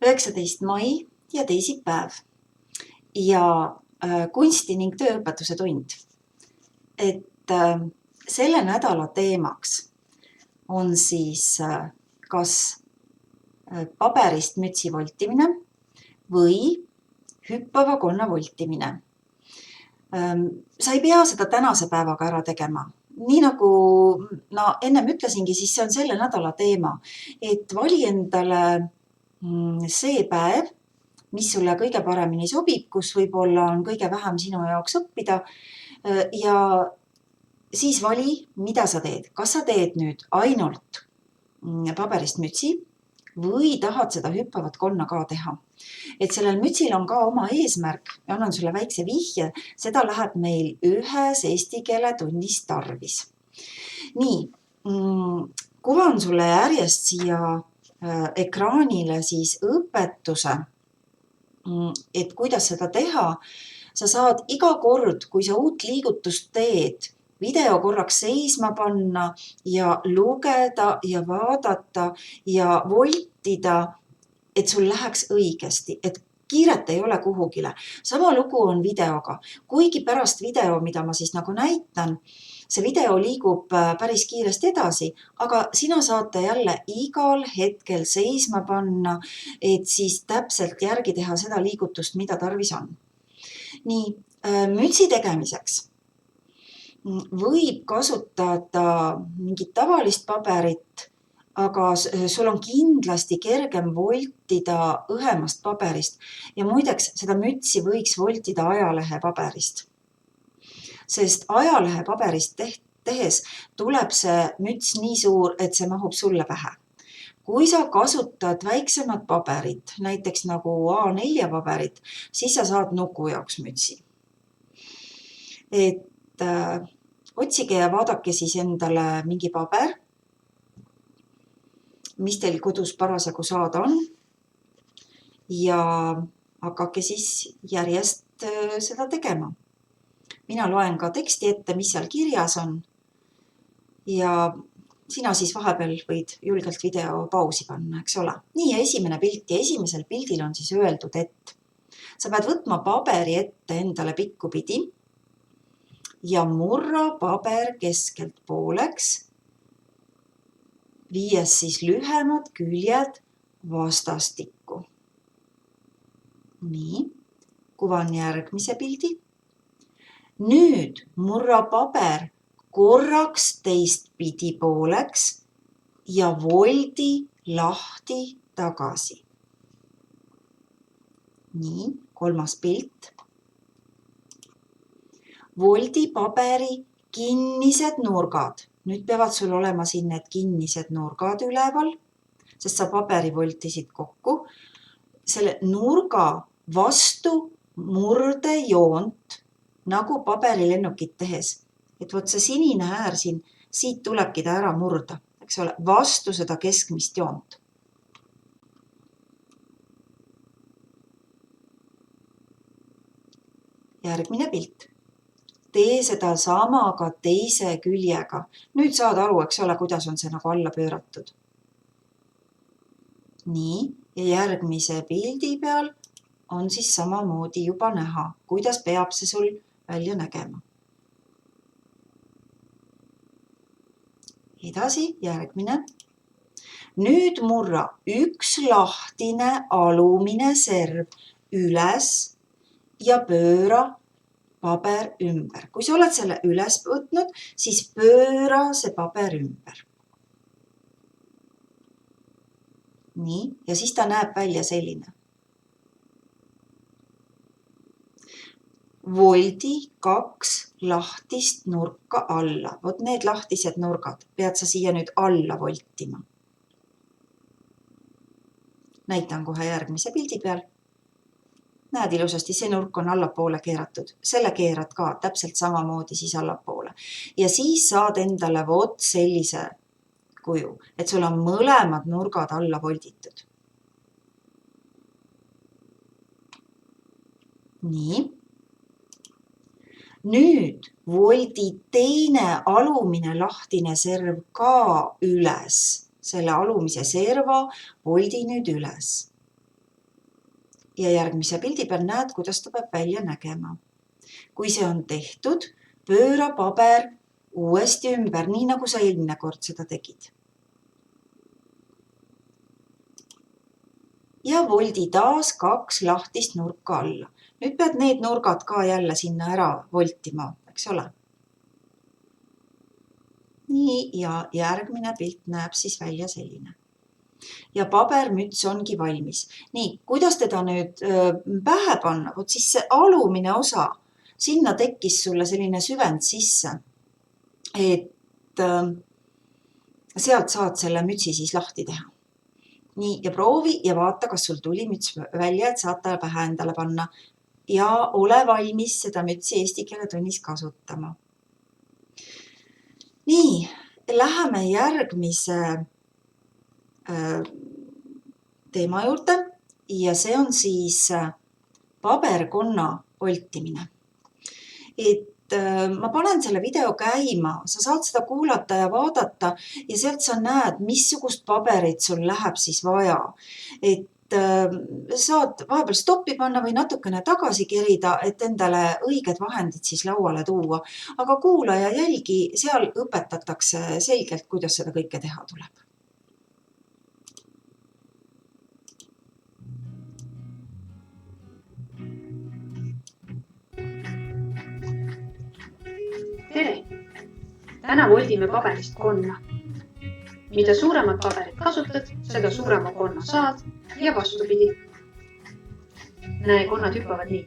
19. mai ja teisipäev ja kunsti ning tööõpetuse tund. Et selle nädala teemaks on siis kas paberist mütsi voltimine või hüppava konna voltimine. Sa ei pea seda tänase päevaga ära tegema. Nii nagu ennem ütlesingi, siis see on selle nädala teema, et vali endale see päev, mis sulle kõige paremini sobib, kus võib-olla on kõige vähem sinu jaoks õppida ja siis vali, mida sa teed. Kas sa teed nüüd ainult paberist mütsi või tahad seda hüppavat konna ka teha. Et sellel mütsil on ka oma eesmärk ja annan sulle väikse vihje, seda läheb meil ühes eesti keele tunnis tarvis. Nii, kuvan sulle järjest siia ekraanile siis õpetuse, et kuidas seda teha. Sa saad iga kord, kui sa uut liigutust teed, video korraks seisma panna ja lugeda ja vaadata ja voltida, et sul läheks õigesti, et kiiret ei ole kuhugile. Sama lugu on videoga. Kuigi pärast video, mida ma siis nagu näitan, see video liigub päris kiiresti edasi, aga sina saate jälle igal hetkel seisma panna, et siis täpselt järgi teha seda liigutust, mida tarvis on. Nii, mütsi tegemiseks võib kasutada mingit tavalist paberit, aga sul on kindlasti kergem voltida õhemast paberist. Ja muideks, seda mütsi võiks voltida ajalehe paberist. Sest ajalehe paberist tehes tuleb see müts nii suur, et see mahub sulle pähe. Kui sa kasutad väiksemat paberit, näiteks nagu A4 paberit, siis sa saad nuku jaoks mütsi. Et otsige ja vaadake siis endale mingi paber, mis teil kodus parasjagu saada on ja hakake siis järjest seda tegema. Mina loen ka teksti ette, mis seal kirjas on ja sina siis vahepeal võid julgelt video pausi panna, eks ole. Nii, ja esimene pilt ja esimesel pildil on siis öeldud, et sa pead võtma paberi ette endale pikkupidi ja murra paber keskelt pooleks, viies siis lühemad küljed vastastikku. Nii, kuvan järgmise pildi. Nüüd murra paber korraks teistpidi pooleks ja voldi lahti tagasi. Nii, kolmas pilt. Voldi paberi kinnised nurgad. Nüüd peavad sul olema siin need kinnised nurgad üleval, sest sa paberi voltisid kokku. Selle nurga vastu murdejoont, nagu paberilennukit tehes. Et võt see sinine äär siin, siit tulebki ta ära murda, eks ole, vastu seda keskmist joont. Järgmine pilt. Tee seda sama ka teise küljega. Nüüd saad aru, eks ole, kuidas on see nagu alla pööratud. Nii, ja järgmise pildi peal on siis samamoodi juba näha, kuidas peab see sul välja nägema. Edasi, järgmine. Nüüd murra üks lahtine alumine serv üles ja pööra paber ümber. Kui sa oled selle üles võtnud, siis pööra see paber ümber. Nii, ja siis ta näeb välja selline. Voldi 2 lahtist nurka alla. Vot need lahtised nurgad pead sa siia nüüd alla voltima. Näitan kohe järgmise pildi peal. Näed ilusasti, see nurk on allapoole keeratud. Selle keerad ka täpselt samamoodi siis allapoole. Ja siis saad endale vot sellise kuju, et sul on mõlemad nurgad alla volditud. Nii. Nüüd voldi teine alumine lahtine serv ka üles. Selle alumise serva voldi nüüd üles. ja järgmise pildi peal näed, kuidas ta peab välja nägema. Kui see on tehtud, pööra paber uuesti ümber, nii nagu sa eelmine kord seda tegid. Ja voldi taas 2 lahtist nurka alla. Nüüd pead need nurgad ka jälle sinna ära voltima, eks ole. Nii, ja järgmine pilt näeb siis välja selline. Ja pabermüts ongi valmis. Nii, kuidas teda nüüd pähe panna? Vot siis see alumine osa, sinna tekkis sulle selline süvend sisse, et sealt saad selle mütsi siis lahti teha. Nii, ja proovi ja vaata, kas sul tuli müts välja, et saad ta pähe endale panna. Ja ole valmis seda mütsi eesti keele tunnis kasutama. Nii, läheme järgmise teema juurde ja see on siis paberkonna oltimine. Ma panen selle video käima, sa saad seda kuulata ja vaadata ja sealt sa näed, missugust paberit sul läheb siis vaja. Saad vahepeal stoppi panna või natukene tagasi kerida, et endale õiged vahendid siis lauale tuua. Aga kuula ja jälgi, seal õpetatakse selgelt, kuidas seda kõike teha tuleb. Tere! Täna voldime paberist konna. Mida suuremat paberit kasutad, seda suurema konna saad ja vastupidi. Näe, konnad hüppavad nii.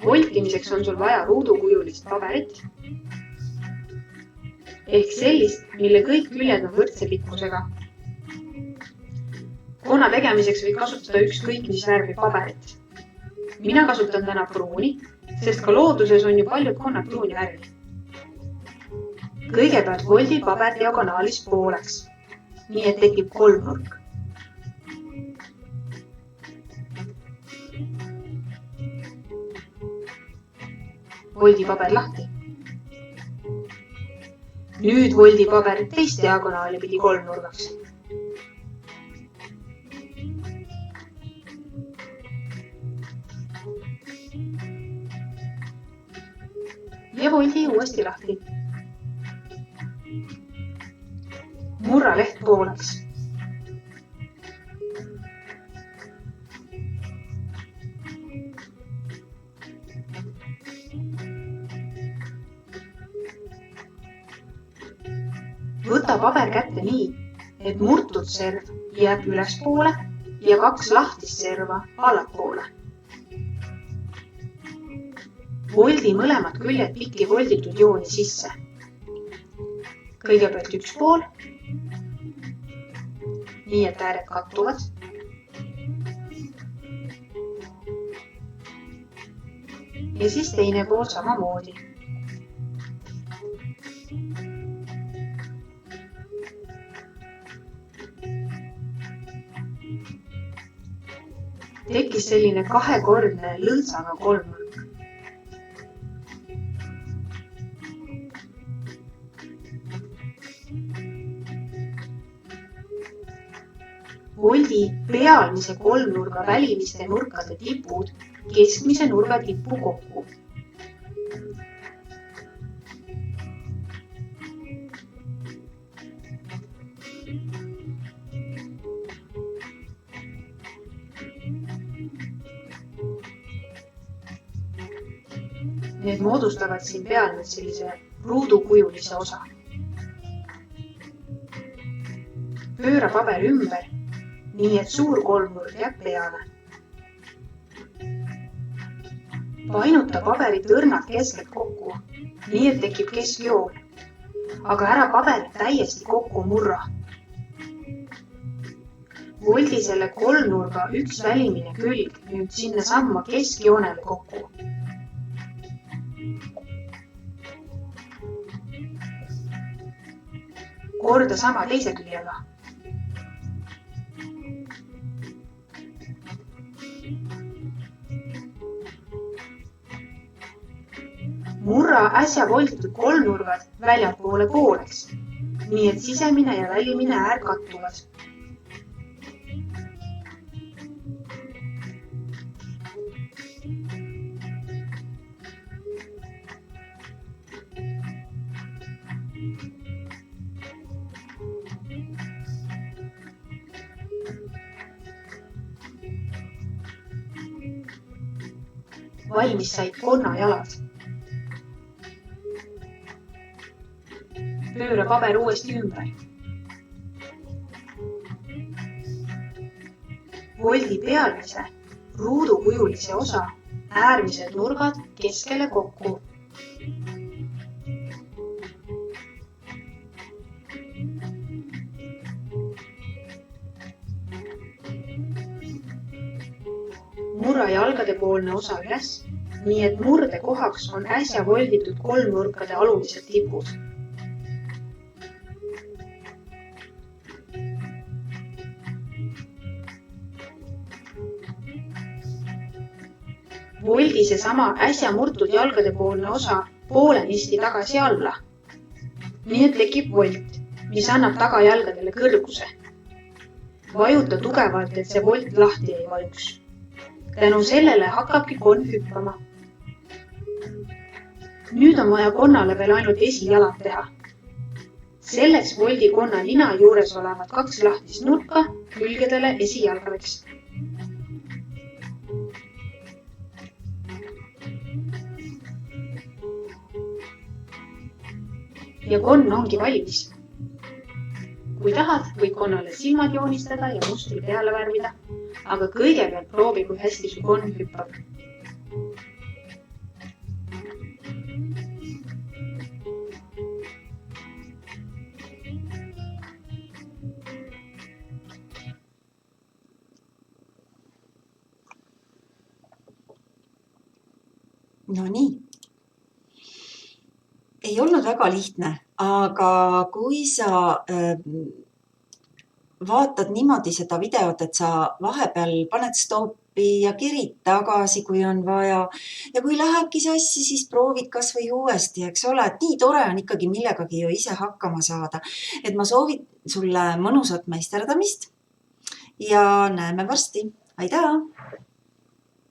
Voltimiseks on sul vaja ruudukujulist paberit ehk sellist, mille kõik küljed on võrdse pikkusega. Konna tegemiseks võid kasutada ükskõik mis värvi paberit. Mina kasutan täna pruuni, sest ka looduses on ju paljud konnad pruuni värvi. Kõigepealt voldi paber diagonaalis pooleks, nii et tekib kolmnurk. Voldi paber lahti. Nüüd voldi paber teist diagonaali pidi kolmnurgaks. Ja voldi uuesti lahti. Murra leht pooleks. Võta paber kätte nii, et murtud serv jääb ülespoole ja 2 lahtist serva allapoole. Voldi mõlemad küljed pikki volditud jooni sisse. Kõigepealt üks pool, nii et ääred kattuvad. Ja siis teine pool samamoodi. Tekkis selline kahekordne lõõtsaga kolmnurk. Voldi pealmise kolmnurga välimiste nurkade tipud keskmise nurga tippu kokku. Need moodustavad siin peal nüüd sellise ruudukujulise osa. Pööra paber ümber, nii et suur kolmnurk jääb peale. Painuta paberit õrnalt keskelt kokku, nii et tekib keskjoon, aga ära paberit täiesti kokku murra. Voldi selle kolmnurga üks välimine külg nüüd sinna samma keskjoonele kokku. Korda sama teise küljega. Murra äsja volditud kolmnurgad väljapoole pooleks, nii et sisemine ja välimine äär kattuvad. Valmis said konnajalad. Pööra paber uuesti ümber. Voldi pealmise, ruudukujulise osa äärmised nurgad keskele kokku. Murra jalgade poolne osa üles, nii et murde kohaks on äsja volditud kolmnurkade alumised tipud. Voldi seesama äsja murtud jalgade poolne osa poolenisti tagasi alla. Nii et tekib volt, mis annab tagajalgadele kõrguse. Vajuta tugevalt, et see volt lahti ei vajuks. Tänu sellele hakkabki konn hüppama. Nüüd on vaja konnale veel ainult esijalad teha. Selleks voldi konna nina juures olevad 2 lahtist nurka külgedele esijalgadeks. Ja konn ongi valmis. Kui tahad, võid konnale silmad joonistada ja mustri peale värvida, aga kõigepealt proovi, kui hästi su konn hüppab. No nii. Ei olnud väga lihtne, aga kui sa vaatad niimoodi seda videot, et sa vahepeal paned stoppi ja kerid tagasi, kui on vaja. Ja kui lähebki sassi, siis proovid kas või uuesti, eks ole. Et nii tore on ikkagi millegagi ju ise hakkama saada. Et ma soovin sulle mõnusat meisterdamist ja näeme varsti. Aitäh!